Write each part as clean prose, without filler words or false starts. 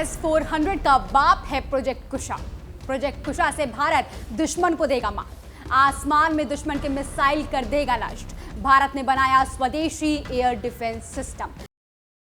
S-400 का बाप है प्रोजेक्ट कुशा। प्रोजेक्ट कुशा से भारत दुश्मन को देगा मात, आसमान में दुश्मन के मिसाइल कर देगा नष्ट। भारत ने बनाया स्वदेशी एयर डिफेंस सिस्टम।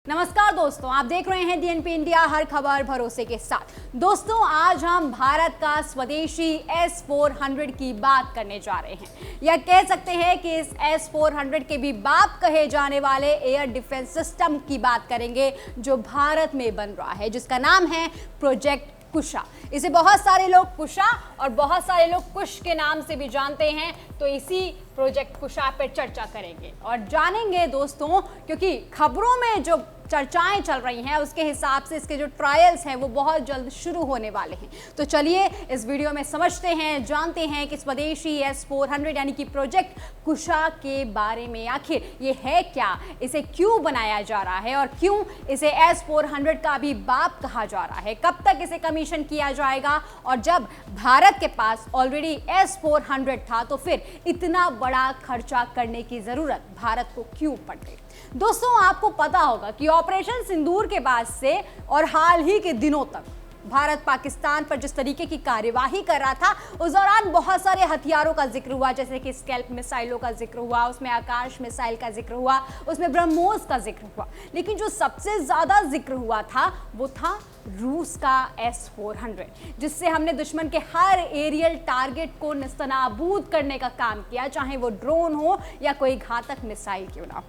नमस्कार दोस्तों, आप देख रहे हैं DNP इंडिया, हर खबर भरोसे के साथ। दोस्तों, आज हम भारत का स्वदेशी S-400 की बात करने जा रहे हैं, या कह सकते हैं कि इस S-400 के भी बाप कहे जाने वाले एयर डिफेंस सिस्टम की बात करेंगे जो भारत में बन रहा है, जिसका नाम है प्रोजेक्ट कुशा। इसे बहुत सारे लोग कुशा और बहुत सारे लोग कुश के नाम से भी जानते हैं। तो इसी प्रोजेक्ट कुशा पर चर्चा करेंगे और जानेंगे दोस्तों, क्योंकि खबरों में जो चर्चाएं चल रही हैं उसके हिसाब से इसके जो ट्रायल्स हैं वो बहुत जल्द शुरू होने वाले हैं। तो चलिए इस वीडियो में समझते हैं, जानते हैं कि स्वदेशी S-400 यानी कि प्रोजेक्ट कुशा के बारे में। आखिर ये है क्या, इसे क्यों बनाया जा रहा है और क्यों इसे S-400 का भी बाप कहा जा रहा है, कब तक इसे कमीशन किया जाएगा, और जब भारत के पास ऑलरेडी S-400 था तो फिर इतना बड़ा खर्चा करने की जरूरत भारत को क्यों पड़ गई। दोस्तों, आपको पता होगा कि ऑपरेशन सिंदूर के बाद से और हाल ही के दिनों तक भारत पाकिस्तान पर जिस तरीके की कार्यवाही कर रहा था, उस दौरान बहुत सारे हथियारों का जिक्र हुआ, जैसे कि स्कैल्प मिसाइलों का जिक्र हुआ, उसमें आकाश मिसाइल का जिक्र हुआ, उसमें ब्रह्मोस का जिक्र हुआ। लेकिन जो सबसे ज्यादा जिक्र हुआ था वो था रूस का S-400, जिससे हमने दुश्मन के हर एरियल टारगेट को नेस्तनाबूद करने का काम किया, चाहे वो ड्रोन हो या कोई घातक मिसाइल क्यों ना हो।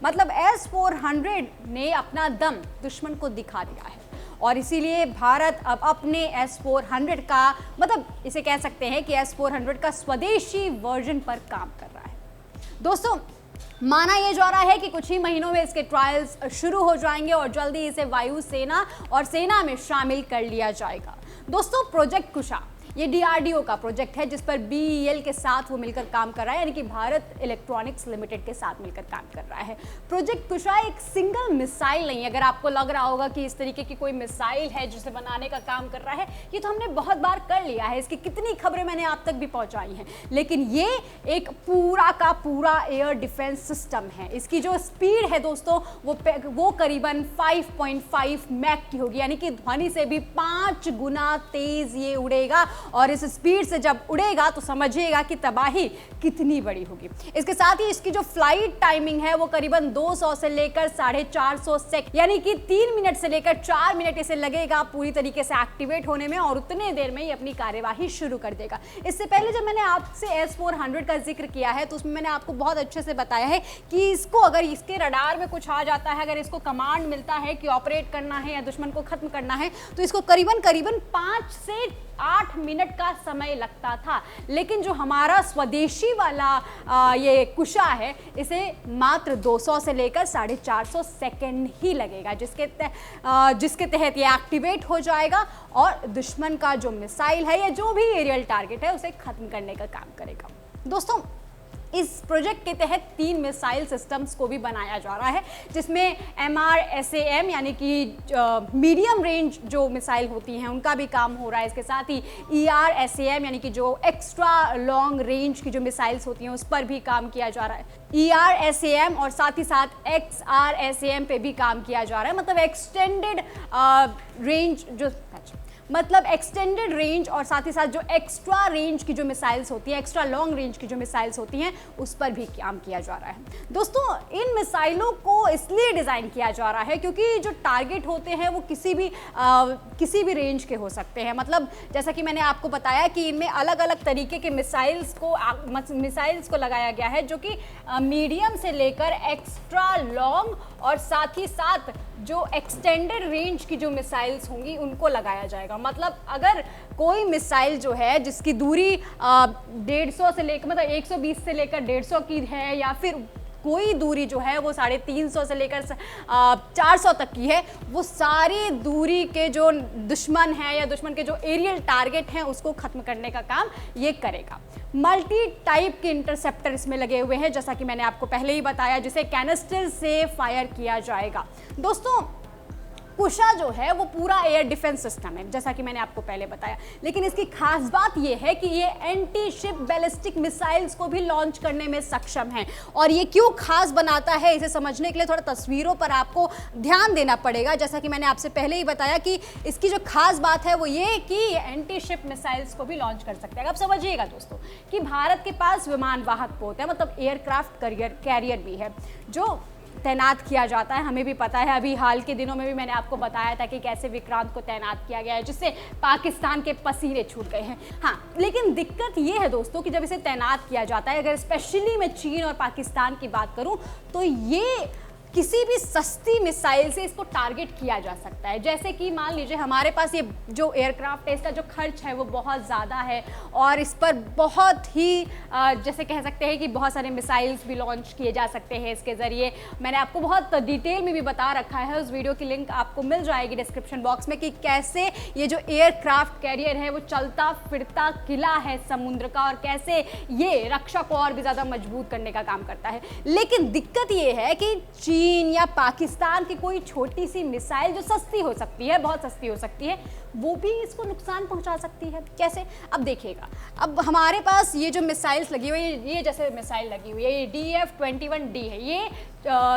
मतलब S-400 ने अपना दम दुश्मन को दिखा दिया है और इसीलिए भारत अब अपने S-400 का, मतलब इसे कह सकते हैं कि S-400 का स्वदेशी वर्जन पर काम कर रहा है। दोस्तों, माना यह जा रहा है कि कुछ ही महीनों में इसके ट्रायल्स शुरू हो जाएंगे और जल्दी इसे वायु सेना और सेना में शामिल कर लिया जाएगा। दोस्तों, प्रोजेक्ट कुशा ये DRDO का प्रोजेक्ट है, जिस पर BEL के साथ वो मिलकर काम कर रहा है, यानी कि भारत इलेक्ट्रॉनिक्स लिमिटेड के साथ मिलकर काम कर रहा है। प्रोजेक्ट कुशा एक सिंगल मिसाइल नहीं है। अगर आपको लग रहा होगा कि इस तरीके की कोई मिसाइल है जिसे बनाने का काम कर रहा है, ये तो हमने बहुत बार कर लिया है, इसकी कितनी खबरें मैंने आप तक भी पहुंचाई हैं। लेकिन ये एक पूरा का पूरा एयर डिफेंस सिस्टम है। इसकी जो स्पीड है दोस्तों वो करीबन 5.5 मैक की होगी, यानी कि ध्वनि से भी 5 गुना तेज ये उड़ेगा। और इस स्पीड से जब उड़ेगा तो समझिएगा कि तबाही कितनी बड़ी होगी। इसके साथ ही इसकी जो फ्लाइट टाइमिंग है वो करीबन 200 से लेकर 450 सेकंड, यानी कि 3 मिनट से लेकर 4 मिनट इसे लगेगा पूरी तरीके से एक्टिवेट होने में, और उतने देर में ही अपनी कार्यवाही शुरू कर देगा। इससे पहले जब मैंने आपसे S-400 का जिक्र किया है तो उसमें मैंने आपको बहुत अच्छे से बताया है कि इसको अगर इसके रडार में कुछ आ जाता है, अगर इसको कमांड मिलता है कि ऑपरेट करना है या दुश्मन को खत्म करना है, तो इसको करीबन 5 से 8 मिनट का समय लगता था। लेकिन जो हमारा स्वदेशी वाला ये कुशा है, इसे मात्र 200 से लेकर 450 सेकेंड ही लगेगा, जिसके तहत ये एक्टिवेट हो जाएगा और दुश्मन का जो मिसाइल है या जो भी एरियल टारगेट है उसे खत्म करने का काम करेगा। दोस्तों, इस प्रोजेक्ट के तहत 3 मिसाइल सिस्टम्स को भी बनाया जा रहा है, जिसमें MRSAM यानी कि मीडियम रेंज जो मिसाइल होती हैं उनका भी काम हो रहा है। इसके साथ ही ERSAM यानी कि जो एक्स्ट्रा लॉन्ग रेंज की जो मिसाइल्स होती हैं उस पर भी काम किया जा रहा है। ERSAM और साथ ही साथ XRSAM पे भी काम किया जा रहा है। मतलब एक्सटेंडेड रेंज और साथ ही साथ जो एक्स्ट्रा रेंज की जो मिसाइल्स होती हैं, एक्स्ट्रा लॉन्ग रेंज की जो मिसाइल्स होती हैं, उस पर भी काम किया जा रहा है। दोस्तों, इन मिसाइलों को इसलिए डिज़ाइन किया जा रहा है क्योंकि जो टारगेट होते हैं वो किसी भी रेंज के हो सकते हैं। मतलब जैसा कि मैंने आपको बताया कि इनमें अलग अलग तरीके के मिसाइल्स को लगाया गया है, जो कि मीडियम से लेकर एक्स्ट्रा लॉन्ग और साथ ही साथ जो एक्सटेंडेड रेंज की जो मिसाइल्स होंगी उनको लगाया जाएगा। मतलब अगर कोई मिसाइल जो है जिसकी दूरी 150 से लेकर, मतलब 120 से लेकर 150 की है, या फिर कोई दूरी जो है वो 350 से लेकर 400 तक की है, वो सारी दूरी के जो दुश्मन है या दुश्मन के जो एरियल टारगेट हैं उसको खत्म करने का काम ये करेगा। मल्टी टाइप के इंटरसेप्टर इसमें लगे हुए हैं, जैसा कि मैंने आपको पहले ही बताया, जिसे कैनिस्टर से फायर किया जाएगा। दोस्तों, कुशा जो है वो पूरा एयर डिफेंस सिस्टम है, जैसा कि मैंने आपको पहले बताया। लेकिन इसकी खास बात ये है कि ये एंटी शिप बैलिस्टिक मिसाइल्स को भी लॉन्च करने में सक्षम है। और ये क्यों खास बनाता है, इसे समझने के लिए थोड़ा तस्वीरों पर आपको ध्यान देना पड़ेगा। जैसा कि मैंने आपसे पहले ही बताया कि इसकी जो खास बात है वो ये कि एंटी शिप मिसाइल्स को भी लॉन्च कर सकते हैं। अब समझिएगा दोस्तों कि भारत के पास विमान वाहक पोत है, मतलब एयरक्राफ्ट कैरियर भी है जो तैनात किया जाता है। हमें भी पता है, अभी हाल के दिनों में भी मैंने आपको बताया था कि कैसे विक्रांत को तैनात किया गया है, जिससे पाकिस्तान के पसीने छूट गए हैं। हाँ, लेकिन दिक्कत ये है दोस्तों कि जब इसे तैनात किया जाता है, अगर स्पेशली मैं चीन और पाकिस्तान की बात करूं, तो ये किसी भी सस्ती मिसाइल से इसको टारगेट किया जा सकता है। जैसे कि मान लीजिए हमारे पास ये जो एयरक्राफ्ट है, इसका जो खर्च है वो बहुत ज़्यादा है और इस पर बहुत ही जैसे कह सकते हैं कि बहुत सारे मिसाइल्स भी लॉन्च किए जा सकते हैं इसके ज़रिए। मैंने आपको बहुत डिटेल में भी बता रखा है, उस वीडियो की लिंक आपको मिल जाएगी डिस्क्रिप्शन बॉक्स में, कि कैसे ये जो एयरक्राफ्ट कैरियर है वो चलता फिरता किला है समुद्र का, और कैसे ये रक्षा को और भी ज़्यादा मजबूत करने का काम करता है। लेकिन दिक्कत ये है कि चीन या पाकिस्तान की कोई छोटी सी मिसाइल जो सस्ती हो सकती है, बहुत सस्ती हो सकती है, वो भी इसको नुकसान पहुंचा सकती है। कैसे? अब देखिएगा, अब हमारे पास ये जो मिसाइल्स लगी हुई है, ये जैसे मिसाइल लगी हुई है, ये DF-21D है, ये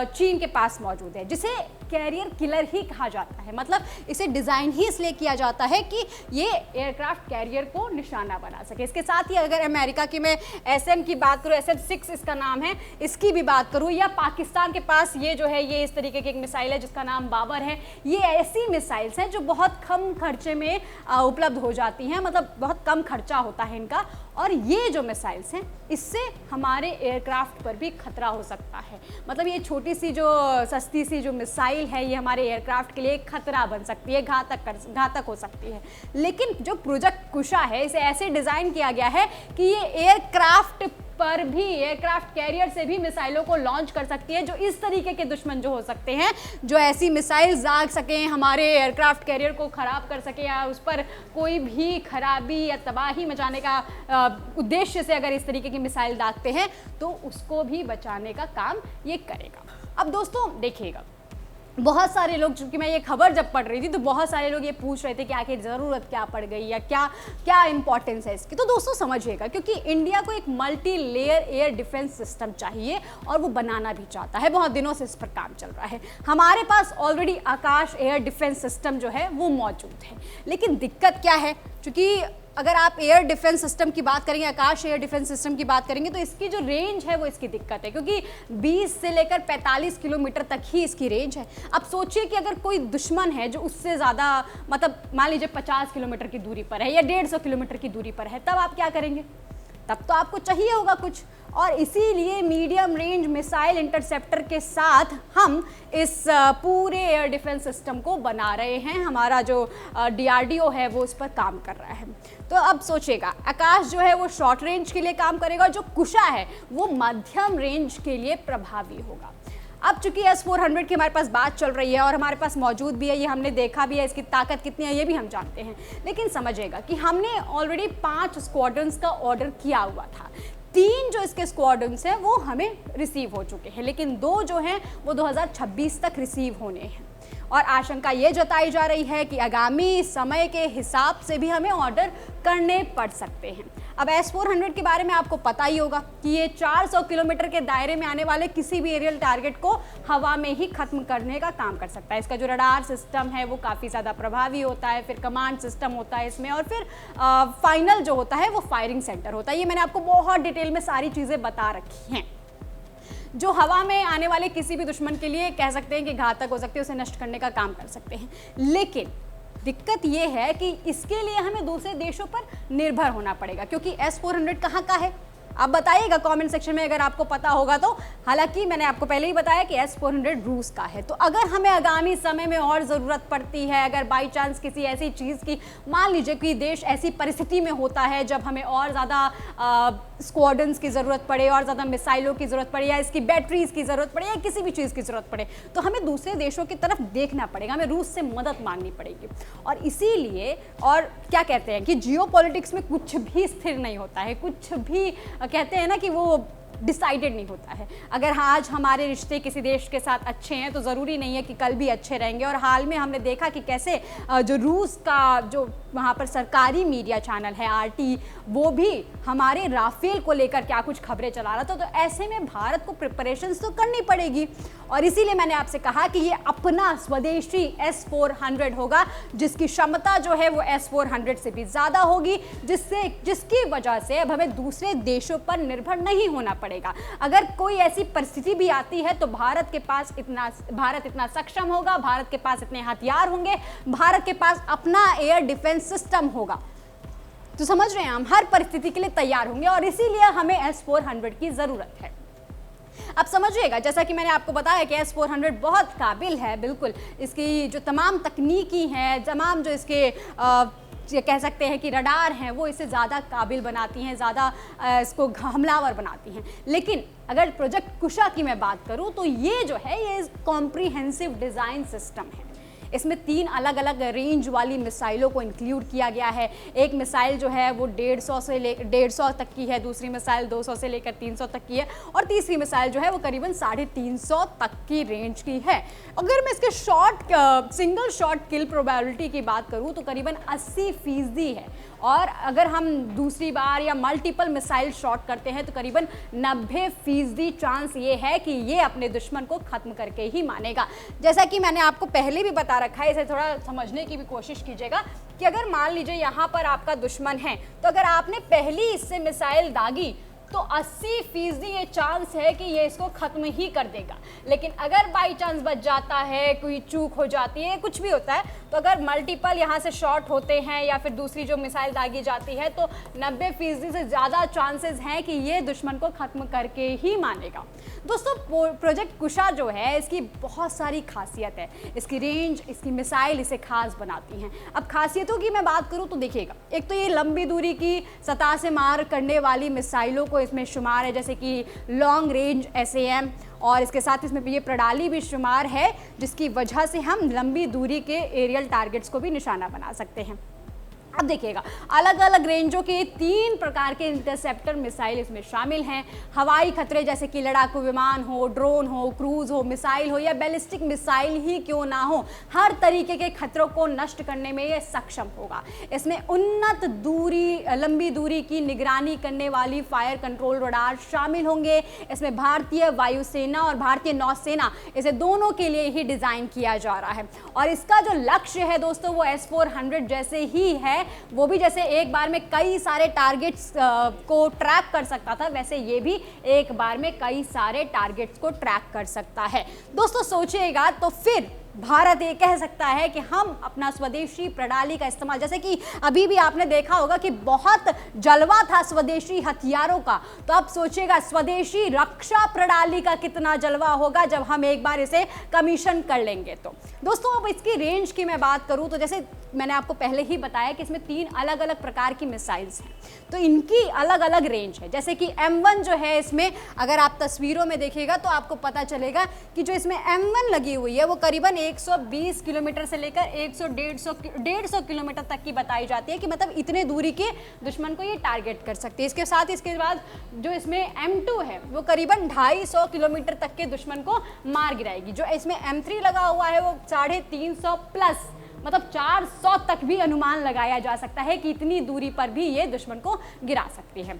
चीन के पास मौजूद है, जिसे कैरियर किलर ही कहा जाता है। मतलब इसे डिज़ाइन ही इसलिए किया जाता है कि ये एयरक्राफ्ट कैरियर को निशाना बना सके। इसके साथ ही अगर अमेरिका की मैं SM की बात करूँ, SM-6 इसका नाम है, इसकी भी बात करूँ, या पाकिस्तान के पास ये जो है, ये इस तरीके की एक मिसाइल है जिसका नाम बाबर है। ये ऐसी मिसाइल्स हैं जो बहुत कम खर्चे में उपलब्ध हो जाती हैं, मतलब बहुत कम खर्चा होता है इनका। और ये जो मिसाइल्स हैं, इससे हमारे एयरक्राफ्ट पर भी खतरा हो सकता है। मतलब ये छोटी सी जो सस्ती सी जो मिसाइल है, ये हमारे एयरक्राफ्ट के लिए एक खतरा बन सकती है, घातक हो सकती है। लेकिन जो प्रोजेक्ट कुशा है, इसे ऐसे डिज़ाइन किया गया है कि ये एयरक्राफ्ट पर भी, एयरक्राफ्ट कैरियर से भी मिसाइलों को लॉन्च कर सकती है, जो इस तरीके के दुश्मन जो हो सकते हैं, जो ऐसी मिसाइल दाग सकें, हमारे एयरक्राफ्ट कैरियर को ख़राब कर सके, या उस पर कोई भी खराबी या तबाही मचाने का उद्देश्य से अगर इस तरीके की मिसाइल दागते हैं, तो उसको भी बचाने का काम ये करेगा। अब दोस्तों देखिएगा, बहुत सारे लोग, चूंकि मैं ये खबर जब पढ़ रही थी तो बहुत सारे लोग ये पूछ रहे थे कि आखिर ज़रूरत क्या पड़ गई या क्या इंपॉर्टेंस है इसकी। तो दोस्तों समझिएगा, क्योंकि इंडिया को एक multi layer air defence system चाहिए और वो बनाना भी चाहता है, बहुत दिनों से इस पर काम चल रहा है। हमारे पास ऑलरेडी आकाश एयर डिफेंस सिस्टम जो है वो मौजूद है। लेकिन दिक्कत क्या है, चूँकि अगर आप एयर डिफेंस सिस्टम की बात करेंगे, आकाश एयर डिफेंस सिस्टम की बात करेंगे, तो इसकी जो रेंज है वो इसकी दिक्कत है, क्योंकि 20 से लेकर 45 किलोमीटर तक ही इसकी रेंज है। अब सोचिए कि अगर कोई दुश्मन है जो उससे ज़्यादा, मतलब मान लीजिए 50 किलोमीटर की दूरी पर है या 150 किलोमीटर की दूरी पर है, तब आप क्या करेंगे? तब तो आपको चाहिए होगा कुछ। और इसीलिए मीडियम रेंज मिसाइल इंटरसेप्टर के साथ हम इस पूरे एयर डिफेंस सिस्टम को बना रहे हैं। हमारा जो DRDO है वो इस पर काम कर रहा है। तो अब सोचिएगा, आकाश जो है वो शॉर्ट रेंज के लिए काम करेगा, जो कुशा है वो मध्यम रेंज के लिए प्रभावी होगा। अब चूंकि S-400 की हमारे पास बात चल रही है और हमारे पास मौजूद भी है, ये हमने देखा भी है, इसकी ताकत कितनी है ये भी हम जानते हैं। लेकिन समझिएगा कि हमने ऑलरेडी 5 स्क्वाड्रंस का ऑर्डर किया हुआ था। 3 जो इसके स्क्वाड्रंस हैं वो हमें रिसीव हो चुके हैं, लेकिन 2 जो हैं वो 2026 तक रिसीव होने हैं। और आशंका ये जताई जा रही है कि आगामी समय के हिसाब से भी हमें ऑर्डर करने पड़ सकते हैं। अब S-400 के बारे में आपको पता ही होगा कि ये 400 किलोमीटर के दायरे में आने वाले किसी भी एरियल टारगेट को हवा में ही खत्म करने का काम कर सकता है। इसका जो रडार सिस्टम है वो काफ़ी ज़्यादा प्रभावी होता है, फिर कमांड सिस्टम होता है इसमें, और फिर फाइनल जो होता है वो फायरिंग सेंटर होता है। ये मैंने आपको बहुत डिटेल में सारी चीज़ें बता रखी हैं, जो हवा में आने वाले किसी भी दुश्मन के लिए कह सकते हैं कि घातक हो सकते हैं, उसे नष्ट करने का काम कर सकते हैं। लेकिन दिक्कत ये है कि इसके लिए हमें दूसरे देशों पर निर्भर होना पड़ेगा, क्योंकि S-400 कहाँ का है आप बताइएगा कमेंट सेक्शन में अगर आपको पता होगा तो। हालांकि मैंने आपको पहले ही बताया कि S-400 रूस का है। तो अगर हमें आगामी समय में और ज़रूरत पड़ती है, अगर बाई चांस किसी ऐसी चीज़ की, मान लीजिए कि देश ऐसी परिस्थिति में होता है जब हमें और ज़्यादा स्क्वाड्रंस की ज़रूरत पड़े, और ज़्यादा मिसाइलों की ज़रूरत पड़े, या इसकी बैटरीज की ज़रूरत पड़े, या किसी भी चीज़ की ज़रूरत पड़े, तो हमें दूसरे देशों की तरफ देखना पड़ेगा, हमें रूस से मदद मांगनी पड़ेगी। और इसीलिए, और क्या कहते हैं कि जियोपॉलिटिक्स में कुछ भी स्थिर नहीं होता है, कुछ भी कहते हैं ना कि वो डिसाइडेड नहीं होता है। अगर आज हमारे रिश्ते किसी देश के साथ अच्छे हैं तो ज़रूरी नहीं है कि कल भी अच्छे रहेंगे। और हाल में हमने देखा कि कैसे जो रूस का जो वहाँ पर सरकारी मीडिया चैनल है RT, वो भी हमारे राफेल को लेकर क्या कुछ खबरें चला रहा था। तो ऐसे में भारत को प्रिपरेशंस तो करनी पड़ेगी और इसीलिए मैंने आपसे कहा कि ये अपना स्वदेशी S-400 होगा, जिसकी क्षमता जो है वो S-400 से भी ज़्यादा होगी, जिसकी वजह से अब हमें दूसरे देशों पर निर्भर नहीं होना पड़ेगा। अगर कोई ऐसी परिस्थिति भी आती है तो भारत इतना सक्षम होगा, भारत के पास इतने हथियार होंगे, भारत के पास अपना एयर डिफेंस सिस्टम होगा। तो समझ रहे हैं, हम हर परिस्थिति के लिए तैयार होंगे और इसीलिए हमें S-400 की जरूरत है। अब समझिएगा, जैसा कि मैंने आपको बताया कि S-400 बहुत काबिल है, बिल्कुल इसकी जो तमाम तकनीकी हैं, तमाम जो इसके ये कह सकते हैं कि रडार हैं, वो इसे ज़्यादा काबिल बनाती हैं, ज़्यादा इसको हमलावर बनाती हैं। लेकिन अगर प्रोजेक्ट कुशा की मैं बात करूं तो ये जो है ये कॉम्प्रिहेंसिव डिज़ाइन सिस्टम है। इसमें 3 अलग अलग रेंज वाली मिसाइलों को इंक्लूड किया गया है। एक मिसाइल जो है वो 150 तक की है, दूसरी मिसाइल 200 से लेकर 300 तक की है और तीसरी मिसाइल जो है वो करीबन 350 तक की रेंज की है। अगर मैं इसके सिंगल शॉट किल प्रोबेबिलिटी की बात करूं तो करीबन 80% है और अगर हम दूसरी बार या मल्टीपल मिसाइल शॉट करते हैं तो करीबन 90% चांस ये है कि ये अपने दुश्मन को खत्म करके ही मानेगा। जैसा कि मैंने आपको पहले भी बता रखा है, इसे थोड़ा समझने की भी कोशिश कीजिएगा कि अगर मान लीजिए यहाँ पर आपका दुश्मन है तो अगर आपने पहली इससे मिसाइल दागी तो 80% ये चांस है कि ये इसको खत्म ही कर देगा। लेकिन अगर बाई चांस बच जाता है, कोई चूक हो जाती है, कुछ भी होता है, तो अगर मल्टीपल यहाँ से शॉट होते हैं या फिर दूसरी जो मिसाइल दागी जाती है तो 90% से ज़्यादा चांसेस हैं कि ये दुश्मन को ख़त्म करके ही मानेगा। दोस्तों, प्रोजेक्ट कुशा जो है इसकी बहुत सारी खासियत है, इसकी रेंज, इसकी मिसाइल इसे खास बनाती हैं। अब खासियतों की मैं बात करूँ तो देखिएगा, एक तो ये लंबी दूरी की सतह से मार करने वाली मिसाइलों को इसमें शुमार है, जैसे कि लॉन्ग रेंज SAM, और इसके साथ इसमें ये प्रणाली भी शुमार है जिसकी वजह से हम लंबी दूरी के एरियल टारगेट्स को भी निशाना बना सकते हैं। अब देखिएगा, अलग अलग रेंजों के 3 प्रकार के इंटरसेप्टर मिसाइल इसमें शामिल हैं। हवाई खतरे जैसे कि लड़ाकू विमान हो, ड्रोन हो, क्रूज हो, मिसाइल हो या बैलिस्टिक मिसाइल ही क्यों ना हो, हर तरीके के खतरों को नष्ट करने में ये सक्षम होगा। इसमें उन्नत लंबी दूरी की निगरानी करने वाली फायर कंट्रोल रडार शामिल होंगे। इसमें भारतीय वायुसेना और भारतीय नौसेना, इसे दोनों के लिए ही डिज़ाइन किया जा रहा है और इसका जो लक्ष्य है दोस्तों वो S-400 जैसे ही है, वो भी जैसे एक बार में कई सारे टारगेट्स को ट्रैक कर सकता था, वैसे ये भी एक बार में कई सारे टारगेट्स को ट्रैक कर सकता है। दोस्तों सोचिएगा तो फिर भारत ये कह सकता है कि हम अपना स्वदेशी प्रणाली का इस्तेमाल, जैसे कि अभी भी आपने देखा होगा कि बहुत जलवा था स्वदेशी हथियारों का, तो अब सोचिएगा स्वदेशी रक्षा प्रणाली का कितना जलवा होगा जब हम एक बार इसे कमीशन कर लेंगे। तो दोस्तों, अब इसकी रेंज की मैं बात करूं तो जैसे मैंने आपको पहले ही बताया कि इसमें 3 अलग अलग प्रकार की मिसाइल्स हैं, तो इनकी अलग अलग रेंज है। जैसे कि M1 जो है, इसमें अगर आप तस्वीरों में देखिएगा तो आपको पता चलेगा कि जो इसमें M1 लगी हुई है वो करीबन 120 किलोमीटर से लेकर 150 किलोमीटर तक की बताई जाती है कि मतलब इतने दूरी के दुश्मन को ये टारगेट कर सकती है। इसके साथ इसके बाद जो इसमें M2 है वो करीबन 250 किलोमीटर तक के दुश्मन को मार गिराएगी। जो इसमें M3 लगा हुआ है वो 350 प्लस, मतलब 400 तक भी अनुमान लगाया जा सकता है कि इतनी दूरी पर भी ये दुश्मन को गिरा सकती है।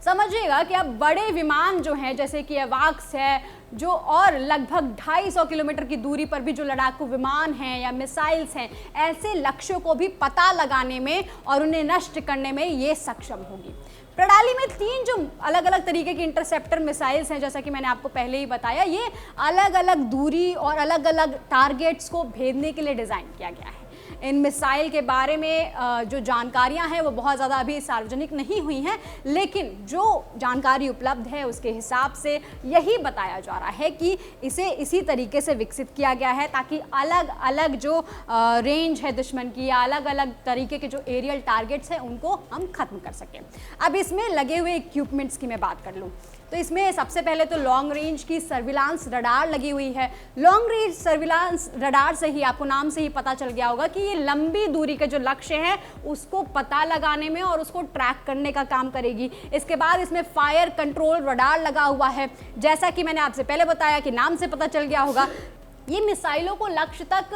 समझिएगा कि अब बड़े विमान जो हैं जैसे कि एवाक्स है, जो और लगभग 250 किलोमीटर की दूरी पर भी जो लड़ाकू विमान हैं या मिसाइल्स हैं, ऐसे लक्ष्यों को भी पता लगाने में और उन्हें नष्ट करने में ये सक्षम होगी। प्रणाली में 3 जो अलग अलग तरीके की इंटरसेप्टर मिसाइल्स हैं, जैसा कि मैंने आपको पहले ही बताया, ये अलग अलग दूरी और अलग अलग टारगेट्स को भेदने के लिए डिज़ाइन किया गया है। इन मिसाइल के बारे में जो जानकारियां हैं वो बहुत ज़्यादा अभी सार्वजनिक नहीं हुई हैं, लेकिन जो जानकारी उपलब्ध है उसके हिसाब से यही बताया जा रहा है कि इसे इसी तरीके से विकसित किया गया है ताकि अलग अलग जो रेंज है दुश्मन की या अलग अलग तरीके के जो एरियल टारगेट्स हैं उनको हम खत्म कर सकें। अब इसमें लगे हुए इक्विपमेंट्स की मैं बात कर लूँ तो इसमें सबसे पहले तो लॉन्ग रेंज की सर्विलांस रडार लगी हुई है। लॉन्ग रेंज सर्विलांस रडार से ही आपको नाम से ही पता चल गया होगा कि ये लंबी दूरी के जो लक्ष्य है उसको पता लगाने में और उसको ट्रैक करने का काम करेगी। इसके बाद इसमें फायर कंट्रोल रडार लगा हुआ है। जैसा कि मैंने आपसे पहले बताया कि नाम से पता चल गया होगा, ये मिसाइलों को लक्ष्य तक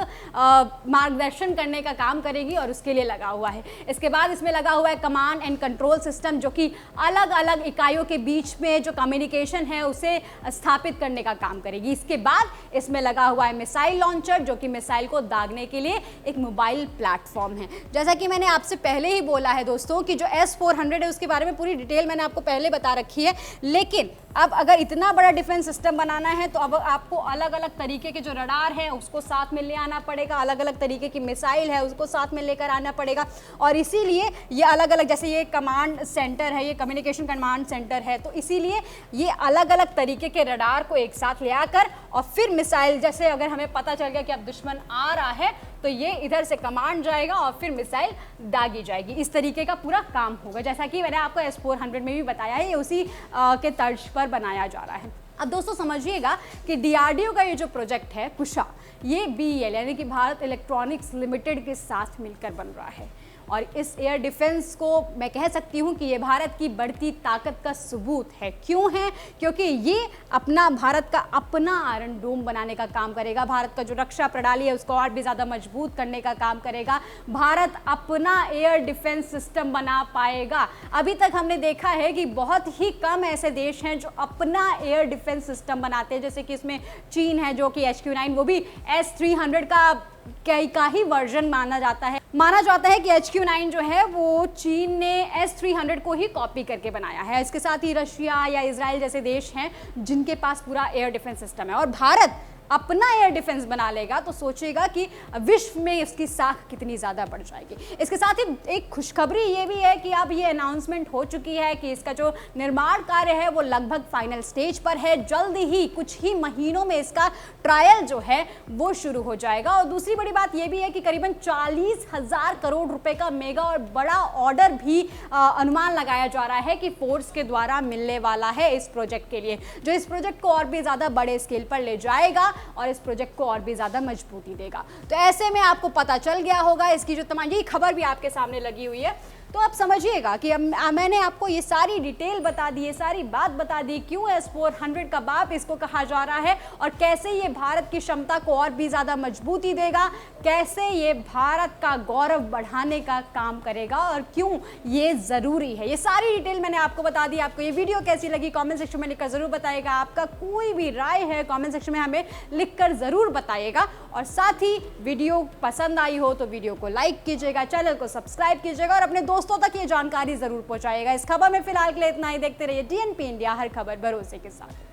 मार्गदर्शन करने का काम करेगी और उसके लिए लगा हुआ है। इसके बाद इसमें लगा हुआ है कमांड एंड कंट्रोल सिस्टम, जो कि अलग अलग इकाइयों के बीच में जो कम्युनिकेशन है उसे स्थापित करने का काम करेगी। इसके बाद इसमें लगा हुआ है मिसाइल लॉन्चर, जो कि मिसाइल को दागने के लिए एक मोबाइल प्लेटफॉर्म है। जैसा कि मैंने आपसे पहले ही बोला है दोस्तों कि जो S-400 है उसके बारे में पूरी डिटेल मैंने आपको पहले बता रखी है, लेकिन अब अगर इतना बड़ा डिफेंस सिस्टम बनाना है तो अब आपको अलग अलग तरीके के जो रडार है उसको साथ में ले आना पड़ेगा, अलग अलग तरीके की मिसाइल है उसको साथ में लेकर आना पड़ेगा। और इसीलिए ये अलग अलग, जैसे ये कमांड सेंटर है, ये कम्युनिकेशन कमांड सेंटर है, तो इसीलिए ये अलग अलग तरीके के रडार को एक साथ ले आकर और फिर मिसाइल, जैसे अगर हमें पता चल गया कि अब दुश्मन आ रहा है तो ये इधर से कमांड जाएगा और फिर मिसाइल दागी जाएगी। इस तरीके का पूरा काम होगा, जैसा कि मैंने आपको S-400 में भी बताया है, ये उसी के तर्ज पर बनाया जा रहा है। अब दोस्तों समझिएगा कि DRDO का ये जो प्रोजेक्ट है कुशा, ये BEL यानी कि भारत इलेक्ट्रॉनिक्स लिमिटेड के साथ मिलकर बन रहा है। और इस एयर डिफेंस को मैं कह सकती हूँ कि ये भारत की बढ़ती ताकत का सबूत है। क्यों है? क्योंकि ये भारत का अपना आयरन डोम बनाने का काम करेगा, भारत का जो रक्षा प्रणाली है उसको और भी ज़्यादा मजबूत करने का काम करेगा, भारत अपना एयर डिफेंस सिस्टम बना पाएगा। अभी तक हमने देखा है कि बहुत ही कम ऐसे देश हैं जो अपना एयर डिफेंस सिस्टम बनाते हैं, जैसे कि इसमें चीन है जो कि HQ-9, वो भी S-300 का ही वर्जन माना जाता है कि HQ-9 जो है वो चीन ने S-300 को ही कॉपी करके बनाया है। इसके साथ ही रशिया या इजराइल जैसे देश हैं जिनके पास पूरा एयर डिफेंस सिस्टम है। और भारत अपना एयर डिफेंस बना लेगा तो सोचेगा कि विश्व में इसकी साख कितनी ज़्यादा बढ़ जाएगी। इसके साथ ही एक खुशखबरी ये भी है कि अब ये अनाउंसमेंट हो चुकी है कि इसका जो निर्माण कार्य है वो लगभग फाइनल स्टेज पर है। जल्द ही कुछ ही महीनों में इसका ट्रायल जो है वो शुरू हो जाएगा। और दूसरी बड़ी बात ये भी है कि करीबन 40,000 करोड़ रुपए का मेगा और बड़ा ऑर्डर भी अनुमान लगाया जा रहा है कि फोर्स के द्वारा मिलने वाला है इस प्रोजेक्ट के लिए, जो इस प्रोजेक्ट को और भी ज़्यादा बड़े स्केल पर ले जाएगा और इस प्रोजेक्ट को और भी ज़्यादा मजबूती देगा। तो ऐसे में आपको पता चल गया होगा, इसकी जो तमाम यही खबर भी आपके सामने लगी हुई है, तो आप समझिएगा कि मैंने आपको ये सारी डिटेल बता दी, ये सारी बात बता दी, क्यों S-400 का बाप इसको कहा जा रहा है और कैसे ये भारत की क्षमता को और भी ज़्यादा मजबूती देगा, कैसे ये भारत का गौरव बढ़ाने का काम करेगा और क्यों ये ज़रूरी है। ये सारी डिटेल मैंने आपको बता दी। आपको ये वीडियो कैसी लगी कमेंट सेक्शन में लिखकर ज़रूर बताइएगा। आपका कोई भी राय है कमेंट सेक्शन में हमें लिखकर ज़रूर बताइएगा। और साथ ही वीडियो पसंद आई हो तो वीडियो को लाइक कीजिएगा, चैनल को सब्सक्राइब कीजिएगा और अपने दोस्तों तक ये जानकारी ज़रूर पहुंचाइएगा। इस खबर में फिलहाल के लिए इतना ही। देखते रहिए DNP इंडिया, हर खबर भरोसे के साथ।